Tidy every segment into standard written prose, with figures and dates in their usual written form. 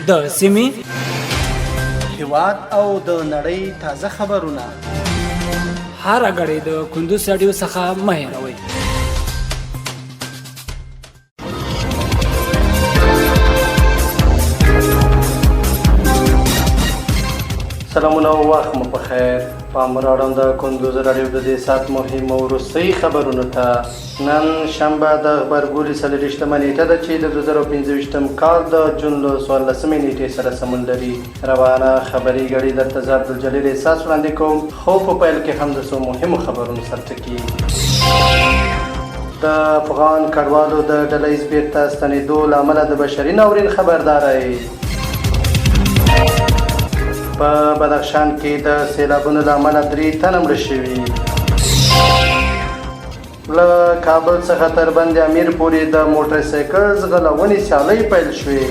د سیمې هیواد او د نړۍ تازه خبرونه هر غړي د کندوز رادیو څخه مه هېروئ. سلامونه او وخت مو په خیر. پام راوړم د کندوز رادیو د دې ساعت مهم او رسای خبرونو ته. نن شنبه د دغبرګولي 30مه نیټه ده چې د 2015 کال د جون له 14مې نیټې سره سمون لري. روانه خبري ګړئ درته زه عبدالجلیل احساس وړاندې کوم. خو په پیل کې هم د څو مهمو خبرونو سرټکي. د افغان کډوالو د ډلهییز بیرته ستنېدو له امله د بشري ناورین خبرداری. په بدخشان کې د سیلابونو له امله 3 تنه مړه شوي. له کابل څخه تر بند امیر پورې د موټر سایکل ځغلونې سیالۍ پیل شوې.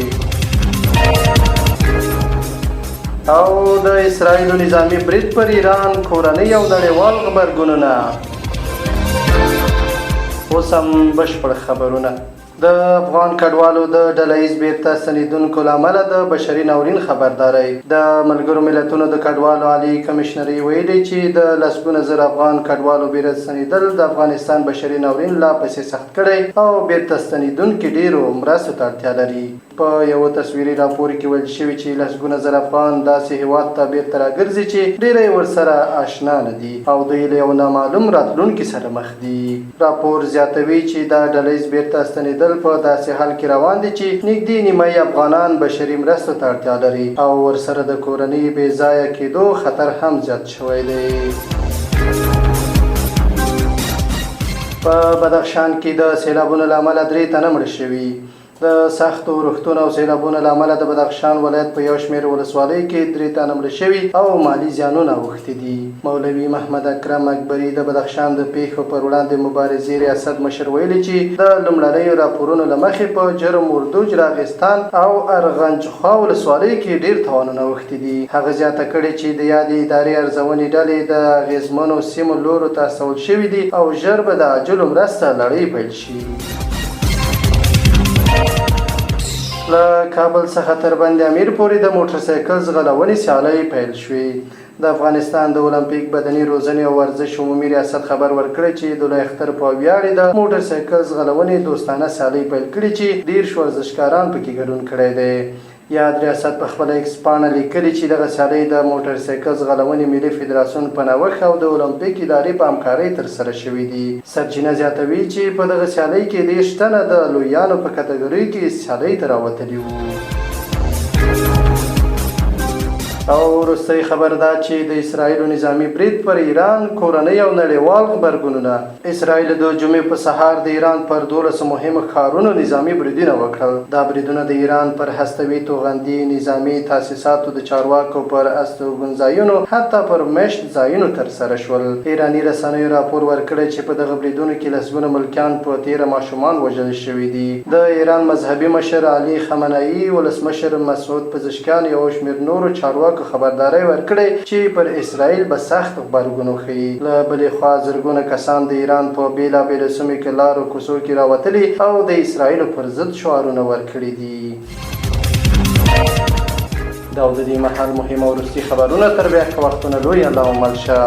او د اسرائیلو نظامي برید پر ایران کورنۍ او نړیوال غبرګونونه. اوس هم بشپړ خبرونه. د افغان کډوالو د ډلهییز بیرته ستنېدونکو له امله د بشري ناورین خبرداری. د ملګرو ملتونو د کډوالو عالی کمشنري ویلي چې د لسګونه زره افغان کډوالو بیرته ستنېدل د افغانستان بشري ناورین لا پسې سخت کړی او بیرته ستنېدونکي ډېرو مرستو ته اړتیا لري. په یو تصویري راپور کې ویل شوي چې لسګونه زره افغان داسې هیواد ته بیرته راګرځي چې ډېری ورسره آشنا نه دي او دوی له یو نامعلوم راتلونکي سره مخ دي. راپور زیاتوي چې دا ډلهییز بیرته ستنېدل په داسې حال کې روان دي چې نږدې نیمایي افغانان بشري مرستو ته اړتیا لري او ورسره د کورنۍ بې ځایه کېدو خطر هم زیات شوی دی. په بدخشان کې د سیلابونو له امله 3 تنه مړه شوي. د سختو اورښتونو او سیلابونو له امله د بدخشان ولایت په یو شمېر ولسوالیو کې 3 تنه مړه شوي او مالي زیانونه اوښتي دي. مولوي محمد اکرم اکبري د بدخشان د پیښو پر وړاندې مبارزې ریاست مشر ویلي چې د لومړنیو راپورونو له مخې په جرم اردوج راغستان او ارغنجخوا ولسوالیو کې ډېر تاوانونه اوښتي دي. هغه زیاته کړې چې د یادې ادارې ارزونې ډلې د اغېزمنو سیمو لورو ته استول شوي دي او ژر به د عاجلو مرسته لړۍ پیل شي. له کابل څخه تر بند امیر پورې د موټر سایکل ځغلونې سیالۍ پیل شوې. د افغانستان د اولمپیک بدني روزنې او ورزش عمومي ریاست خبر ورکړی چې د لوی اختر په ویاړ د موټر سایکل ځغلونې دوستانه سیالۍ پیل کړي چې 10 ورزشکاران پکې ګډون کړی دی. یاد ریاست په خپل ایکس پاڼه لیکلي چې دغه سیالۍ د موټر سایکل ځغلونې ملي فدراسیون په نوښت او د اولمپیک ادارې په همکارۍ ترسره شوي دي. سرچینه زیاتوي چې په دغه سیالۍ کې 10 تنه د لویانو په کټګورۍ کې سیالۍ ته راوتلي وو. او وروستی خبر دا چې د اسرائیلو نظامي برید پر ایران کورنۍ او نړیوال غبرګونونه. اسرائیل د جمعې په سهار د ایران پر 12 مهمو ښارونو نظامي بریدونه وکړل. دا بریدونه د ایران پر هستوي توغندي نظامي تاسیساتو د چارواکو پر استوګنځایونو حتی پر مشت ځایونو ترسره شول. ایراني رسانیو راپور ورکړی چې په دغه بریدونو کې لسګونه ملکیان په تیره ماشومان وژل شوي دي. د ایران مذهبي مشر علي خامنه‌ای، ولسمشر مسعود پزشکیان یو شمېر نورو چارواکو خبرداری ورکړی چې پر اسرائیل به سخت غبرګون وښیي. له بلې خوا زرګونه کسان د ایران په بېلابېلو سیمو کې لارو کوڅو کې راوتلي او د اسرائیلو پر ضد شعارونه ورکړي دي. دا د دې مهال مهم او وروستي خبرونه. تر بیا که وختونه لوی الله مل شه.